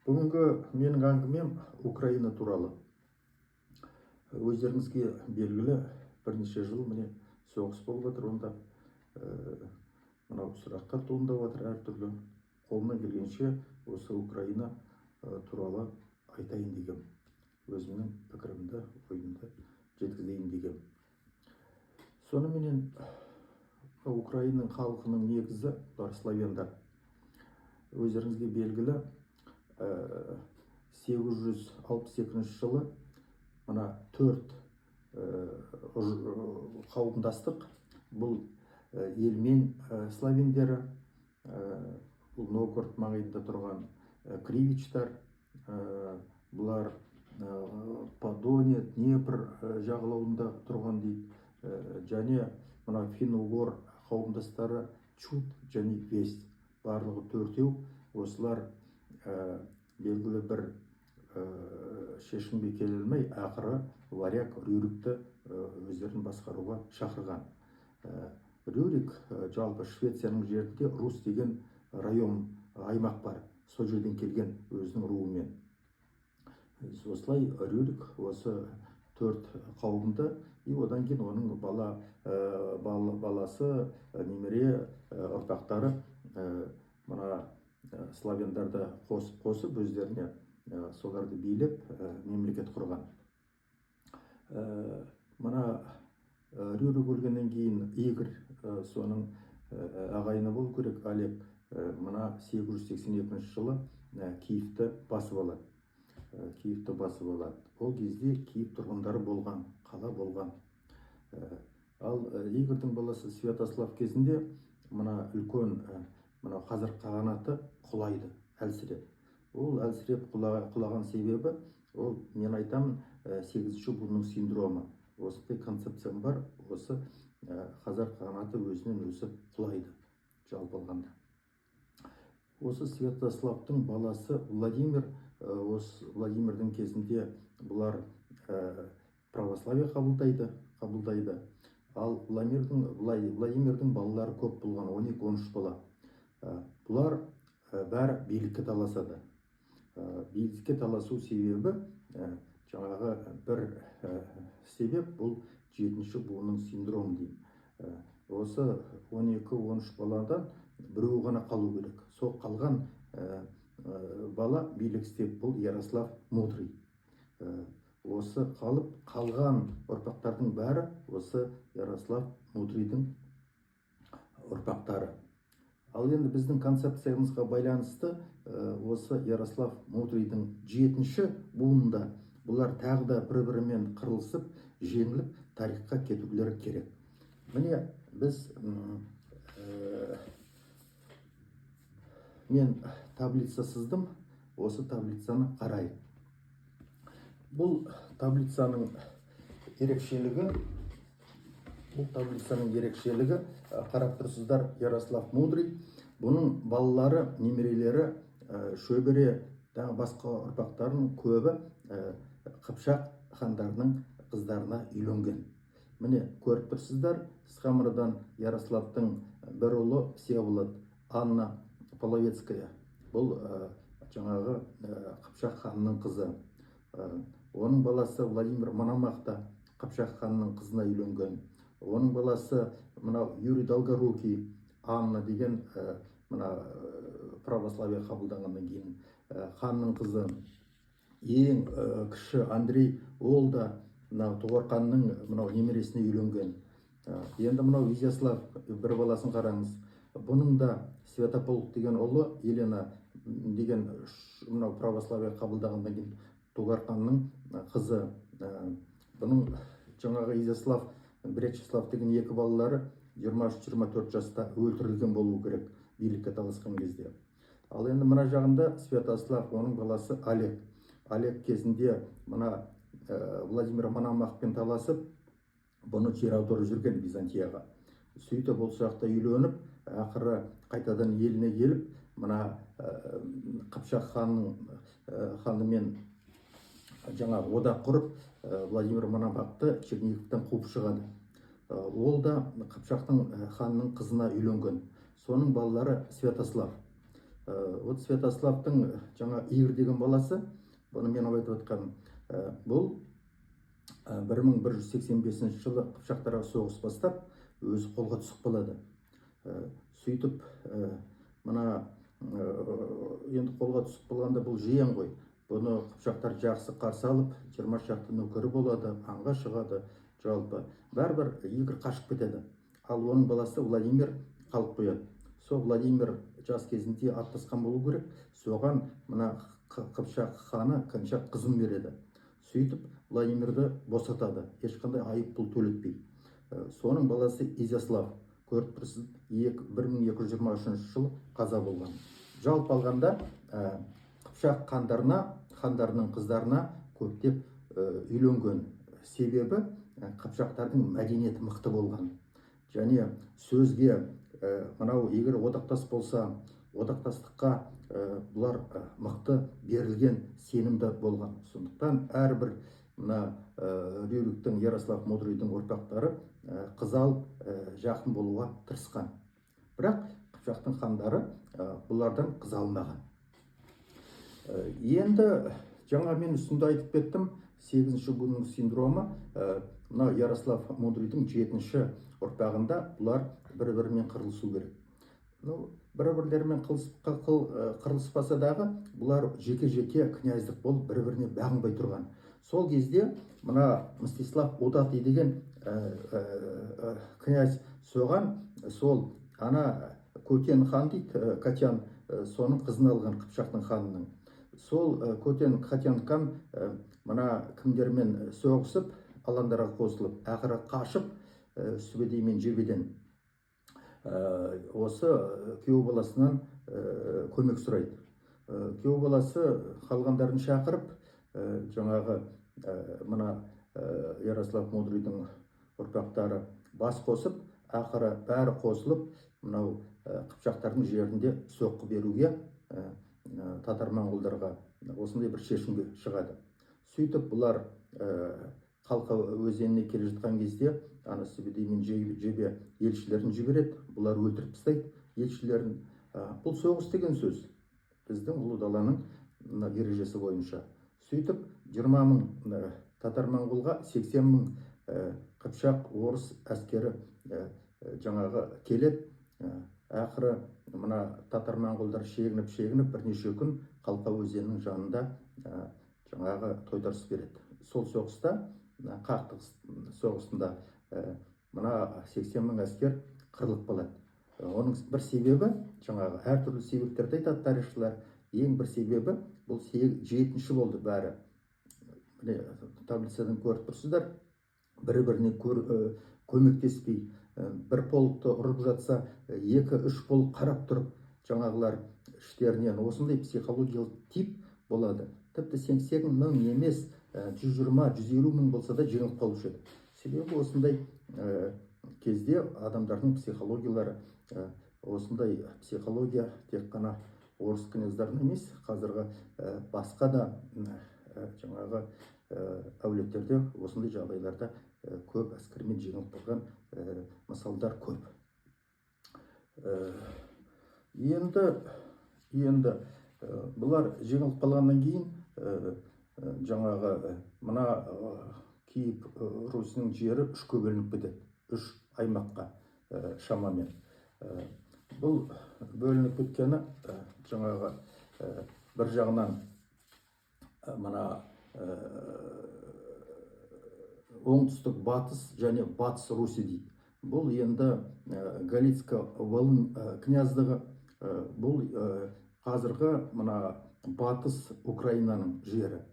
Бүгінгі менің әңгімем Украина туралы. Өздеріңізге белгілі бірнеше жыл міне соғыс болып жатыр, онда мынау сұрақтар туындап жатыр әртүрлі. Қолымнан келгенше осы Украина туралы айтайын дегем. Өзімнің пікірімді, ойымды жеткізейін дегем. Соныменен Украина халқының негізі бұлар славяндар. Өздеріңізге белгілі 862 жылы мына 4 қауымдастық, бұл елмен славяндері, бұл Новгород маңайында тұрған кривичтар, бұлар Подония, Днепр жағалауында тұрған дейді, және мына фин-угор қауымдастары Чуд және Вест, барлығы 4-еу. Осылар белгілі бір шешімге келе алмай, ақыры варяг Рюрикті өздерін басқаруға шақырған. Рюрик жалпы Швецияның жерінде Рус деген район, аймақ бар. Сол жерден келген өзінің руымен. Осылай Рюрик осы 4 қауымды, и одан кейін оның баласы, немере ұрпақтары мына славяндарды қосып өздеріне соларды билеп мемлекет құрған. Мына Рюрик өлгеннен кейін Игорь соның ағайыны болу керек, Олег, мына 882 жылы Киевті басып алады. Ол кезде Киев тұрғындары болған, қала болған. Ал Игорьдің баласы Святослав кезінде мына үлкен қазір қағанаты құлайды, әлсіреп. Ол әлсіреп құлаған себебі, ол мен айтамын 8-ші буынның синдромы. Осындай концепциям бар, осы қазір қағанаты өзінен өзі құлайды, жалпы алғанда. Осы Святославтың баласы Владимир, осы Владимирдің кезінде бұлар православие қабылдайды. Ал Владимирдің балалары көп болған, 12-13 бала. Бұлар бәрі билікке таласады. Билікке таласу себебі, жаңағы бір себеп, бұл 7-ші буынның синдромы деймін. Осы 12-13 баладан біреу ғана қалу керек. Сол қалған бала билік істеп, бұл Ярослав Мудрый. Осы қалған ұрпақтардың бәрі осы Ярослав Мудрыйдың ұрпақтары. Ал енді біздің концепциямызға байланысты осы Ярослав Мудрыйдың 7-ші буынында бұлар тағы да бір-бірімен қырылысып, жеңіліп, тарихқа кетулері керек. Міне біз мен таблица сыздым, осы таблицаны қарайық. Бұл таблицаның ерекшелігі, қарап тұрсыздар, Ярослав Мудрый, бұның балалары, немерелері, шөбере, басқа ұрпақтарының көбі Қыпшақ хандарының қыздарына үйленген. Міне көріп тұрсыздар, Схамырдан Ярославтың бір ұлы Всеволод, Анна Половецкая. Бұл жаңағы Қыпшақ ханның қызы. Оның баласы Владимир Мономахта Қыпшақ ханның қызына үйленген. Оның баласы Юрий Долгорукий, Анна деген православие қабылданғаннан кейін ханның қызы. Ең кіші Андрей, ол да Тұғыр ханның немересіне үйленген. Енді Изяслав бір баласын қараңыз. Бұның да Святополк деген ұлы, Елена деген православие қабылдағаннан кейін Тұғыр ханның қызы. Бұның жаңағы Изяслав, Бречеслав деген 2 балалары 23-24 жаста өлтірілген болу керек билікке таласқан кезде. Ал енді мына жағында Святослав, оның баласы Олег. Олег кезінде Владимир Мономахпен таласып, бұны жер аударып жүрген Византияға. Сөйтіп ол жақта үйленіп, ақыры қайтадан еліне келіп, Қыпшақ ханымен жаңа одақ құрып, Владимир Мономахты Черниговтан қуып шығады. Ол да Қыпшақтың ханның қызына үйленген. Соның балалары Святослав. Вот Святославтың жаңа Игорь деген баласы, бұны мен айтып отқаным, бұл 1185 жылы Қыпшақтарға соғыс бастап, өзі қолға түсіп қалады. Сөйтіп, мына енді қолға түсіп қалғанда бұл жиен ғой. Бұны Қыпшақтар жақсы қарсы алып, 20 шақты нөкері болады, аңға шығады, жалпы. Бәрібір Игорь қашып кетеді. Ал оның баласы Владимир қалып қояды. Сол Владимир жас кезінде аттасқан болу керек, соған мына Қыпшақ ханы Кәншақ қызын береді. Сөйтіп Владимирді босатады, ешқандай айыппұл төлетпей. Соның баласы Изяслав, көріп тұрсыз, 1223 жылы қаза болған. Жалпы алғанда Қыпшақ хандарының қыздарына көптеп үйленген. Себебі Қыпшақтардың мәдениеті мықты болған. Және сөзге мынау егер одақтас болса, одақтастыққа бұлар мықты берілген, сенімді болған. Сондықтан әрбір Рюриктің, Ярослав Мудрыйдың ұрпақтары қыз алып жақын болуға тырысқан. Бірақ Қыпшақтың хандары бұлардан қыз алмаған. Енді жаңа мен үстінде айтып кеттім, 8-ші буынның синдромы, Ярослав Мудрыйдың 7-ші ұрпағында бұлар бір-бірімен қырылысу керек. Бір-бірлерімен қырылыспаса дағы, бұлар жеке-жеке князьдік болып бір-біріне бағынбай тұрған. Сол кезде мына Мстислав Удатый деген князь соған, сол ана Көтен хан дейді, Катян, соның қызын алған Қыпшақтың ханының. Сол Көтен Катян хан мына кімдермен соғысып, аландарға қосылып, ақыры қашып, Сүбедей мен Жебеден осы күйеу баласынан көмек сұрайды. Күйеу баласы қалғандарын шақырып, жаңағы мына Ярослав Мудрыйдың ұрпақтары бас қосып, ақыры бәрі қосылып, мынау Қыпшақтардың жерінде соққы беруге, татар-моңғолдарға осындай бір шешімге шығады. Сөйтіп бұлар Қалқа өзеніне келе жатқан кезде ана Сүбедей мен Жебе елшілерін жібереді, бұлар өлтіріп тастайды елшілерін. Бұл соғыс деген сөз біздің ұлы даланың ережесі бойынша. Сөйтіп 20 мың татар-моңғолға 80 мың Қыпшақ орыс әскері жаңағы келеді. Ақыры мына татар-моңғолдар шегініп бірнеше күн Қалқа өзенінің жанында жаңағы тойтарыс береді. Сол соғыста, қақтығыс соғысында мына 80 мың әскер қырылып қалады. Оның бір себебі, жаңағы әртүрлі себептерді айтады тарихшылар. Ең бір себебі бұл 7-ші болды бәрі. Таблицадан көріп тұрсыздар, бір-біріне көмектеспей, бір полкты ұрып жатса, 2-3 полк қарап тұрып, жаңағылар іштерінен осындай психологиялық тип болады. Тіпті 80 мың емес, 120-150 мың болса да жеңіліп қалушы еді. Себебі осындай кезде адамдардың психологиялары, осындай психология тек қана орыс князьдарына емес, қазіргі басқа да жаңағы әулеттерде осындай жағдайларда көп әскермен жеңіліп қалған мысалдар көп. Енді бұлар жеңіліп қалғаннан кейін жаңағы мына Киев Русінің жері 3-ке бөлініп кетеді, 3 аймаққа шамамен. Бұл бөлініп кеткені жаңағы бір жағынан мына оңтүстік батыс және батыс Руси дейді. Бұл енді Галицка Волын княздығы, бұл қазіргі мына батыс Украинаның жері.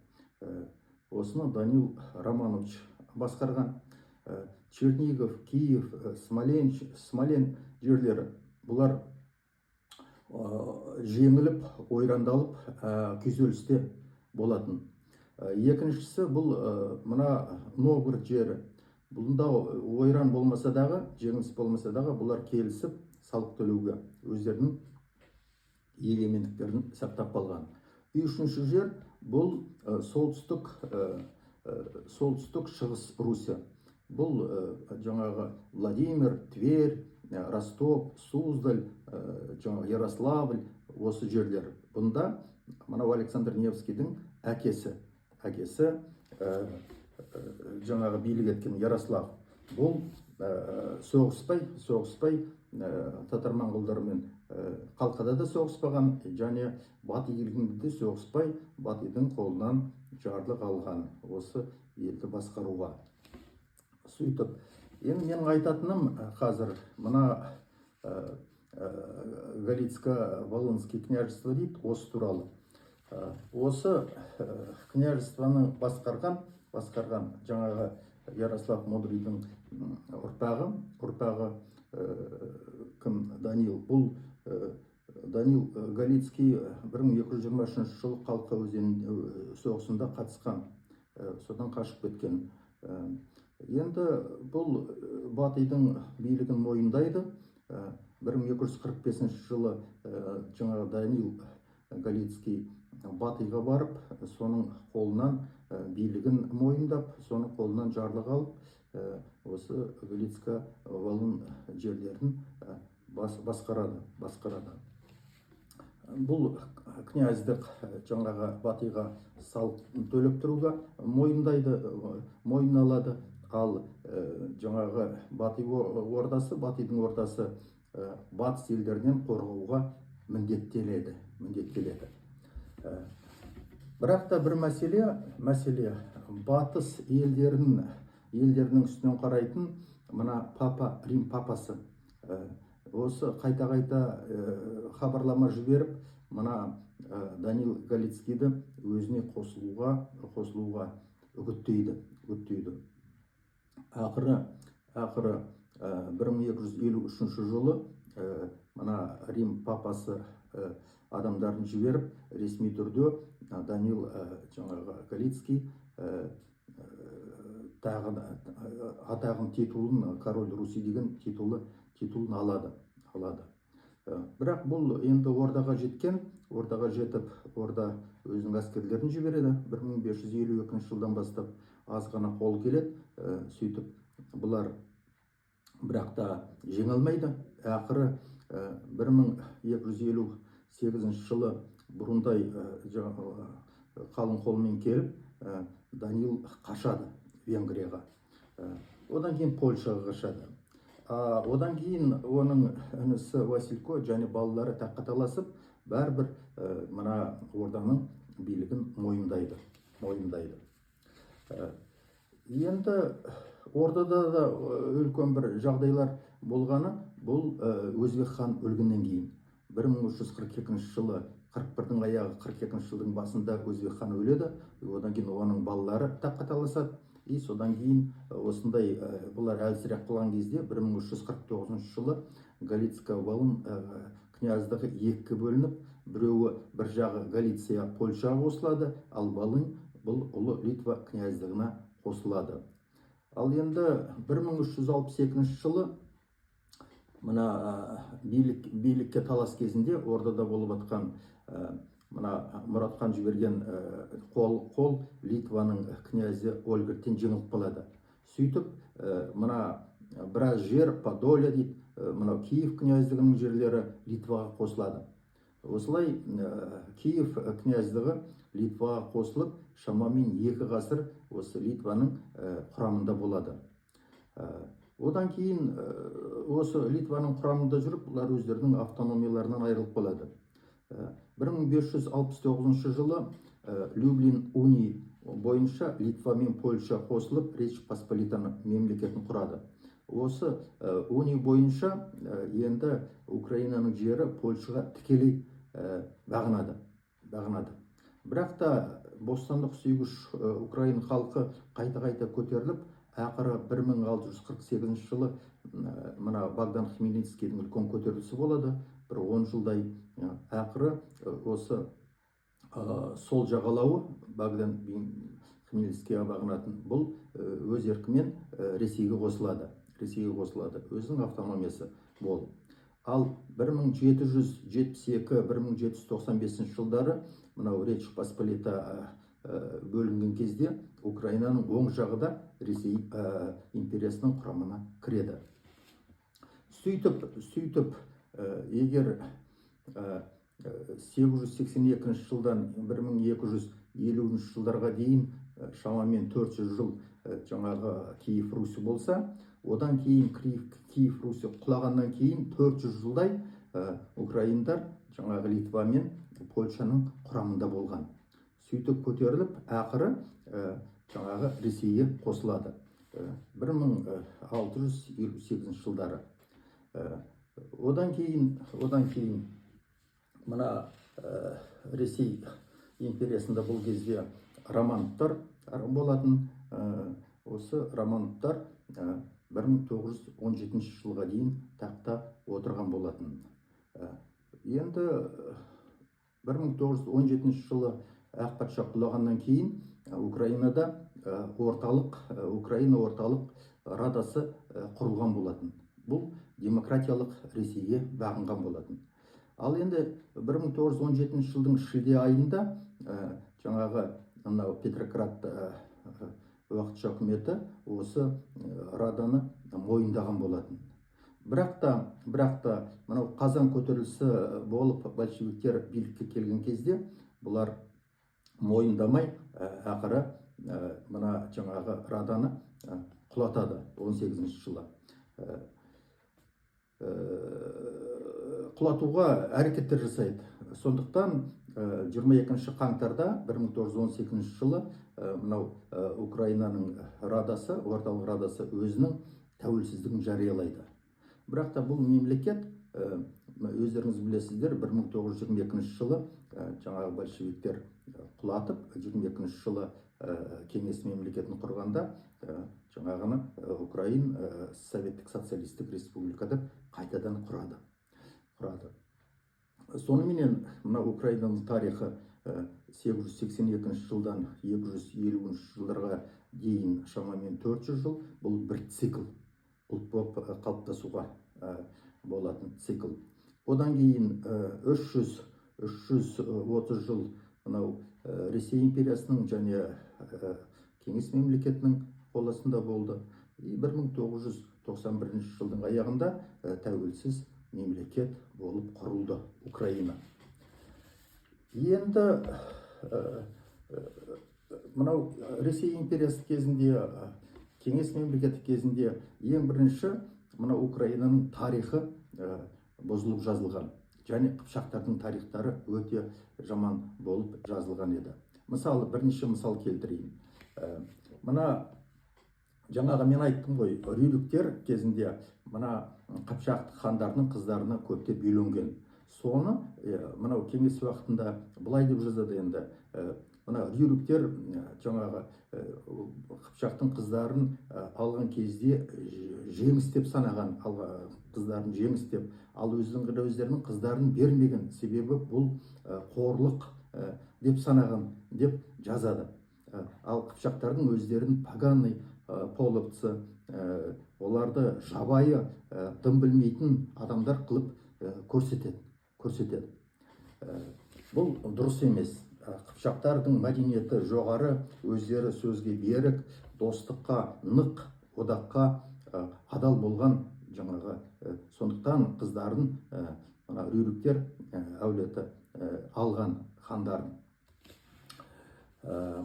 Осыны Данил Романович басқарған. Чернигов, Киев, Смолен жерлері, бұлар жеңіліп, ойрандалып, күйзелісте болатын. Екіншісі бұл мына Новгород жері. Бұлында ойран болмаса дағы, жеңіліс болмаса дағы, бұлар келісіп салық төлеуге өздерінің егемендіктерін сақтап қалған. Үшінші жер бұл солтүстік шығыс Русия. Бұл жаңағы Владимир, Тверь, Ростов, Суздаль, жаңағы Ярославль, осы жерлер. Бұнда мынау Александр Невскийдің әкесі жаңағы билік еткен Ярослав. Бұл соғыспай татар моңғолдармен қалқада да соғыспаған, және батый елінде де соғыспай батыйдың қолынан жарлық алған осы елді басқаруға. Сөйтіп, енді менің айтатыным қазір мына Галицко-Волынский княжество дейді, осы туралы. Осы княжествоны басқарған жаңағы Ярослав Мудрыйдың ұрпағы кім? Данил. Бұл Данил Галицкий 1223 жылы Қалқа өзені соғысында қатысқан, содан қашып кеткен. Енді бұл батыйдың билігін мойындайды. 1245 жылы жаңағы Данил Галицкий батыйға барып, соның қолынан билігін мойындап, соның қолынан жарлық алып, осы Галицко-Волын жерлерін басқарады. Бұл князьдік жаңағы батыйға салық төлеп тұруға мойын алады. Ал жаңағы батыйдың ордасы батыс елдерінен қорғауға міндеттеледі. Бірақ та бір мәселе батыс елдерінің үстінен қарайтын мына Рим папасы осы қайта хабарлама жіберіп, мына Данил Галицкийді өзіне қосылуға үгіттейді. Ақыры 1253 жылы мына Рим папасы адамдарын жіберіп, ресми түрде Данил жаңағы Галицкий атағын, титулын, король Руси деген титулын алады. Бірақ бұл енді ордаға жетіп, орда өзінің әскерлерін жібереді. 1552 жылдан бастап аз ғана қол келеді. Сөйтіп, бұлар бірақ та жеңілмейді. Ақыры 1258 жылы бұрындай қалың қолмен келіп, Данил қашады Венгрияға. Одан кейін Польшаға қашады. Одан кейін оның інісі Василько және балалары таққа таласып, бәрібір мына орданың билігін мойындайды. Енді ордада да үлкен бір жағдайлар болғаны, бұл Өзбек хан өлгеннен кейін 1342 жылы, 41-дің аяғы 42 жылдың басында Өзбек хан өледі. Одан кейін оның балалары таққа таласады. Содан кейін осындай бұлар әлсірек қалған кезде 1349 жылы Галицко-Волын княздығы екіге бөлініп, біреуі бір жағы Галиция Польшаға қосылады, ал Волынь бұл ұлы Литва княздығына қосылады. Ал енді 1362 жылы мына билікке талас кезінде ордада болып атқан мына Мұрат хан жіберген қол Литваның князі Ольгерттен жеңіліп қалады. Сөйтіп, мына біраз жер, Подолье дейді, мына Киев княздығының жерлері Литваға қосылады. Осылай Киев княздығы Литваға қосылып, шамамен 2 ғасыр осы Литваның құрамында болады. Одан кейін осы Литваның құрамында жүріп, бұлар өздерінің автономияларынан айырылып қалады. 1569 жылы Люблин уни бойынша Литва мен Польша қосылып, Речь Посполитаны мемлекетін құрады. Осы уни бойынша енді Украинаның жері Польшаға тікелей бағынады. Бірақ та бостандық сүйгіш Украин халқы қайта көтеріліп, ақыры 1648 жылы мына Богдан Хмельницкийдің үлкен көтерілісі болады. Бір 10 жылдай ақыры осы сол жағалауы Богдан Хмельницкийге бағынатын бұл өз еркімен Ресейге қосылады. Өзінің автономиясы болды. Ал 1772-1795 жылдары мынау Речь Посполита бөлінген кезде Украинаның оң жағы да Ресей империясының құрамына кіреді. сөйтіп егер 882 жылдан 1250 жылдарға дейін шамамен 400 жыл жаңағы Киев Русі болса, одан кейін Киев Русі құлағаннан кейін 400 жылдай украиндар жаңағы Литва мен Польшаның құрамында болған. Сөйтіп көтеріліп, ақыры жаңағы Ресейге қосылады 1658 жылдары. Одан кейін мына Ресей империясында бұл кезде Романовтар болатын. Осы Романовтар 1917 жылға дейін тақта отырған болатын. Енді 1917 жылы ақ патша құлағаннан кейін Украинада Украина орталық радасы құрылған болатын. Бұл демократиялық Ресейге бағынған болатын. Ал енді 1917 жылдың шілде айында жаңағы Петроград уақытша үкіметі осы раданы мойындаған болатын. Бірақ та мынау қазан көтерілісі болып большевиктер билікке келген кезде бұлар мойындамай ақыры мына жаңағы раданы құлатады 18 жылы. Құлатуға әрекеттер жасайды. Сондықтан 22 қаңтарда 1918 жылы мынау Украинаның радасы, орталық радасы өзінің тәуелсіздігін жариялайды. Бірақ та бұл мемлекет, өздеріңіз білесіздер, 1922 жылы жаңағы большевиктер құлатып, 22 жылы кеңес мемлекетін құрғанда жаңағыны Украин Советтік социалистік республика деп қайтадан құрады. Соныменен мына Украинаның тарихы 882 жылдан 250 жылдарға дейін шамамен 400 жыл. Бұл бір цикл, ұлт болып қалыптасуға болатын цикл. Одан кейін 330 жыл мынау Ресей империясының және кеңес мемлекетінің қол астында болды. 1991 жылдың аяғында тәуелсіз мемлекет болып құрылды Украина. Енді мынау Ресей империясы кезінде, кеңес мемлекеті кезінде ең бірінші мынау Украинаның тарихы бұзылып жазылған. Және қыпшақтардың тарихтары өте жаман болып жазылған еді. Мысалы, бірнеше мысал келтірейін. Мына жаңағы мен айттым ғой, рюриктер кезінде мына қыпшақ хандарының қыздарына көптеп үйленген. Соны мынау кеңес уақытында былай деп жазады енді. Мына рюриктер жаңағы қыпшақтың қыздарын алған кезде жеңіс деп санаған, қыздарын жеңіс деп, ал өздерінің қыздарын бермеген, себебі бұл қорлық деп санаған деп жазады. Ал қыпшақтардың өздерін поганый половцы, оларды жабайы, дым білмейтін адамдар қылып көрсетеді. Бұл дұрыс емес. Қыпшақтардың мәдениеті жоғары, өздері сөзге берік, достыққа нық, одаққа адал болған жаңағы. Сондықтан қыздарын рюриктер әулеті алған хандарын.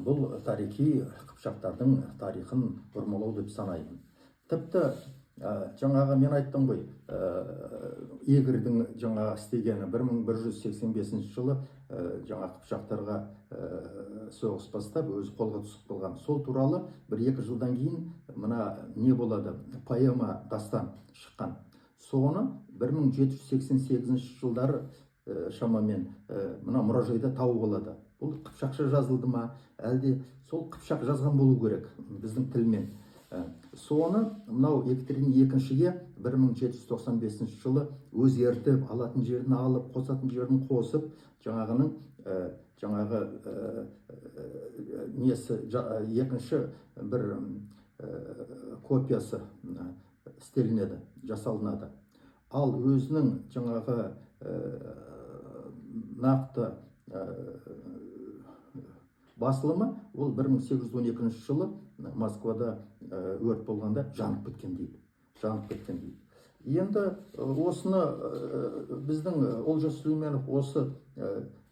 Бұл тарихи қыпшақтардың тарихын бұрмалау деп санаймын. Тіпті жаңағы мен айттым ғой, Егірдің жаңа істегені 1185 жылы жаңа қыпшақтарға соғыс бастап, өзі қолға түсіп қалған. Сол туралы 1-2 жылдан кейін мына не болады, поэма дастан шыққан. Соны 1788 жылдары шамамен мына мұражайда тауып алады. Бұл қыпшақша жазылды ма, әлде сол қыпшақ жазған болу керек біздің тілмен. Соны мынау Екатерина II-ге 1795 жылы өзгертіп, алатын жерін алып, қосатын жерін қосып, жаңағы несі екінші бір копиясы істелінеді, жасалынады. Ал өзінің жаңағы нақты басылымы ол 1812 жылы Москвада өрт болғанда жанып кеткен дейді. Енді осыны біздің Олжас Сүлейменов осы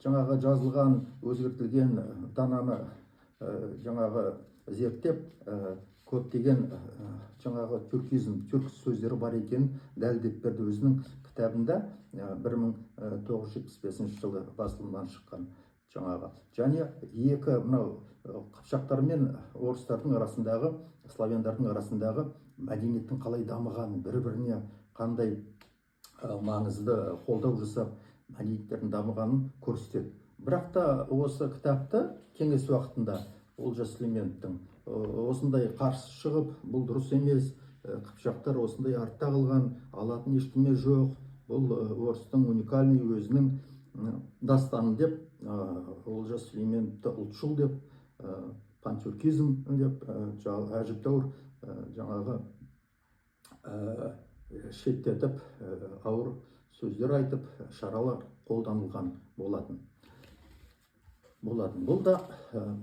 жаңағы жазылған өзгертілген дананы жаңағы зерттеп көптеген жаңағы түрк сөздері бар екенін дәлелдеп берді өзінің кітабында 1975 жылы басылымнан шыққан жаңағы. Және екі мынау қыпшақтар мен орыстардың арасындағы, славяндардың арасындағы мәдениеттің қалай дамығанын, бір-біріне қандай маңызды қолдау жасап мәдениеттердің дамығанын көрсетеді. Бірақ та осы кітапты кеңес уақытында Олжас Сүлейменовтің осындай қарсы шығып, бұл дұрыс емес, қыпшақтар осындай артта қалған, алатын ештеме жоқ, бұл орыстың уникальный өзінің дастаны деп, Олжас Сүлейменовті ұлтшыл деп, пантюркизм деп, әжептәуір жаңағы шеттетіп, ауыр сөздер айтып, шаралар қолданылған болатын. Бұл да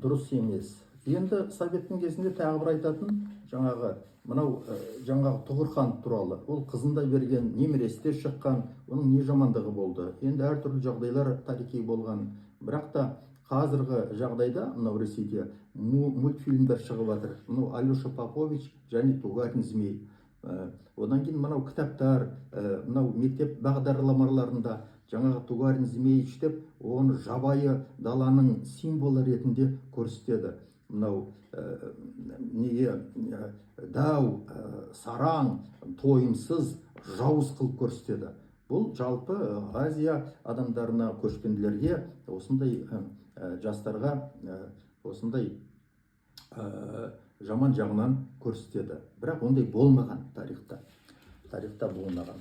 дұрыс емес. Енді советтің кезінде тағы бір айтатын жаңағы Тұғыр хан туралы. Ол қызында берген, немересте шыққан, оның не жамандығы болды. Енді әртүрлі жағдайлар тарихи болған. Бірақ та қазіргі жағдайда мынау Ресейде мультфильмдер шығып жатыр. Мынау Алеша Попович және Тугарин Змей. Одан кейін мынау кітаптар, мынау мектеп бағдарламаларында жаңағы Тугарин Змеич деп, оны жабайы даланың символы ретінде көрсетеді. Мынау неге дәу, сараң, тойымсыз, жауыз қылып көрсетеді. Бұл жалпы Азия адамдарына, көшпенділерге, осындай жастарға осындай жаман жағынан көрсетеді. Бірақ ондай болмаған тарихта болмаған.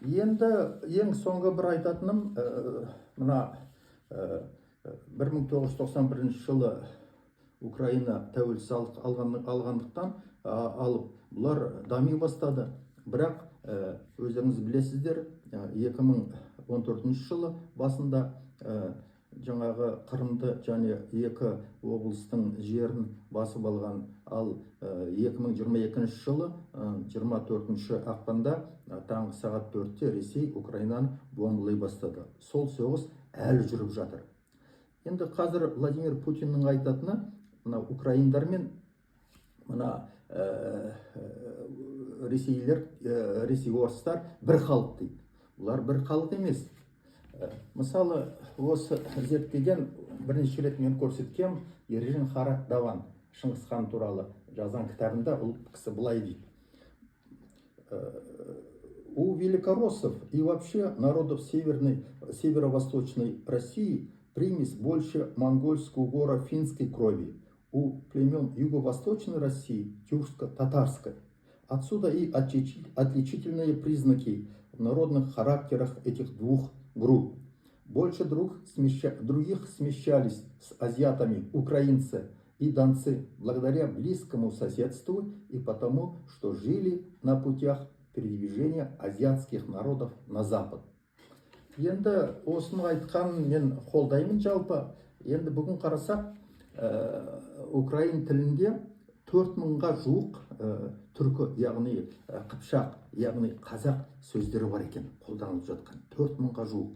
Енді ең соңғы бір айтатыным, мына 1991 жылы Украина тәуелсіздік алғандықтан алып, бұлар дами бастады. Бірақ өздеріңіз білесіздер, 2014 жылы басында жаңағы Қырымды және екі облыстың жерін басып алған, ал 2022 жылы 24 ақпанда таңғы сағат 4-те Ресей Украинаны бомбалай бастады. Сол соғыс әлі жүріп жатыр. Енді қазір Владимир Путиннің айтатыны, мына украиндар мен мына ресей орыстар бір халық дейді. Бұлар бір халық емес. Мысалы, осы зерттеген бірнеше рет мен көрсеткен Ержан Харат Даван Шыңғыс хан туралы жазған кітабында бұл кісі былай дейді. У великороссов и вообще народов северо-восточной России примесь больше монгольско-угоро-финской крови. У племен юго-восточной России тюркско-татарской. Отсюда и отличительные признаки в народных характерах этих двух групп. Больше других смещались с азиатами украинцы и донцы благодаря близкому соседству и потому, что жили на путях передвижения азиатских народов на запад. Енді осыны айтқан мен қолдаймын жалпы. Енді бүгін қарасақ, украин тілінде 4000-ға жуық түркі, яғни қыпшақ, яғни қазақ сөздері бар екен, қолданылып жатқан 4000-ға жуық.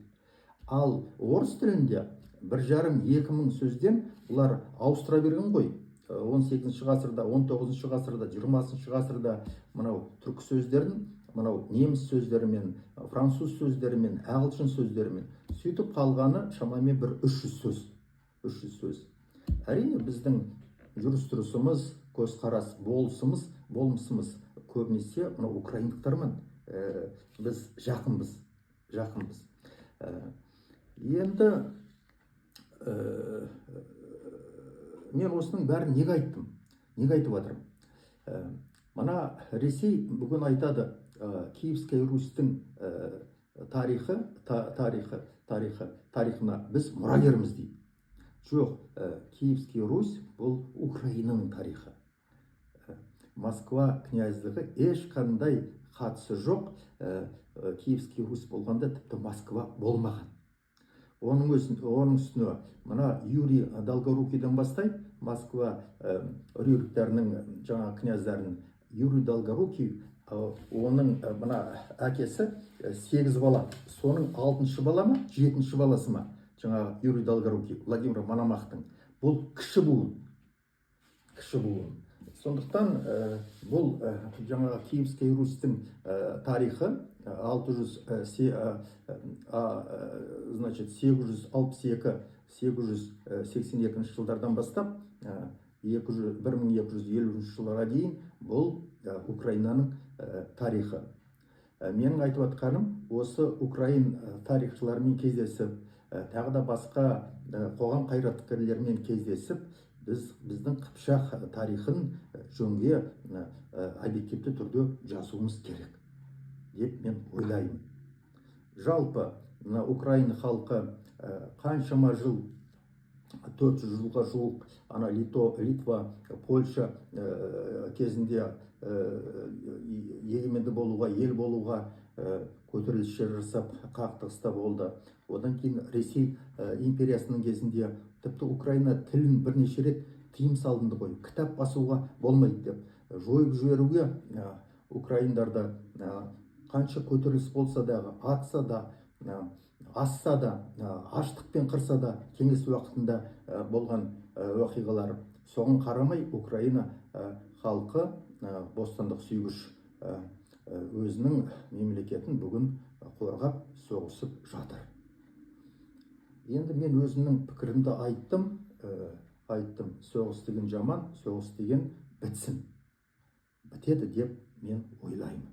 Ал орыс тілінде 1500-2000 сөзден бұлар ауыстыра берген ғой. 18 ғасырда, 19 ғасырда, 20 ғасырда мынау түркі сөздерін, мынау неміс сөздерімен, француз сөздерімен, ағылшын сөздерімен сөйтіп қалғаны шамамен бір 300 сөз. Әрине біздің жүріс-тұрысымыз, көзқарас, болмысымыз көбінесе мынау украиндықтармен біз жақынбыз. Енді мен осының бәрін неге айттым? Неге айтып жатырмын? Мына Ресей бүгін айтады, Киевская Русьтің тарихына біз мұрагерміз дейді. Жоқ, Киевский Русь бұл Украинаның тарихы. Москва князьдігі ешқандай қатысы жоқ. Киевский Русь болғанда тіпті Москва болмаған. Оның үстіне мына Юрий Долгорукийден бастайды, Москва рюриктерінің жаңа князьдерін. Юрий Долгорукий оның мына әкесі 8 бала, соның 6-шы бала ма 7-ші баласы ма жаңағы Юрий Долгорукий, Владимир Мономахтың, бұл кіші буын. Сондықтан бұл жаңағы Киевский Русьтің тарихы 862-882 жылдардан бастап 1250 жылдарға дейін бұл Украинаның тарихы. Менің айтып жатқаным, осы Украин тарихшыларымен кездесіп, тағы да басқа қоғам қайраткерлерімен кездесіп, біздің Қыпшақ тарихын жөнге объективті түрде жазуымыз керек деп мен ойлаймын. Жалпы Украина халқы қаншама жыл, 400 жылға жуық Литва, Польша кезінде егеменді болуға, ел болуға көтерілістер жасап, қақтығыста болды. Одан кейін Ресей империясының кезінде тіпті Украина тілін бірнеше рет тыйым салынды ғой, кітап басуға болмайды деп жойып жіберуге украиндарды қанша көтеріліс болса да, атса да, асса да, аштықпен қырса да, кеңес уақытында болған оқиғалар. Соған қарамай Украина халқы бостандық сүйгіш өзінің мемлекетін бүгін қорғап соғысып жатыр. Енді мен өзімнің пікірімді айттым. Соғыс деген жаман, соғыс деген бітсін. Бітеді деп мен ойлаймын.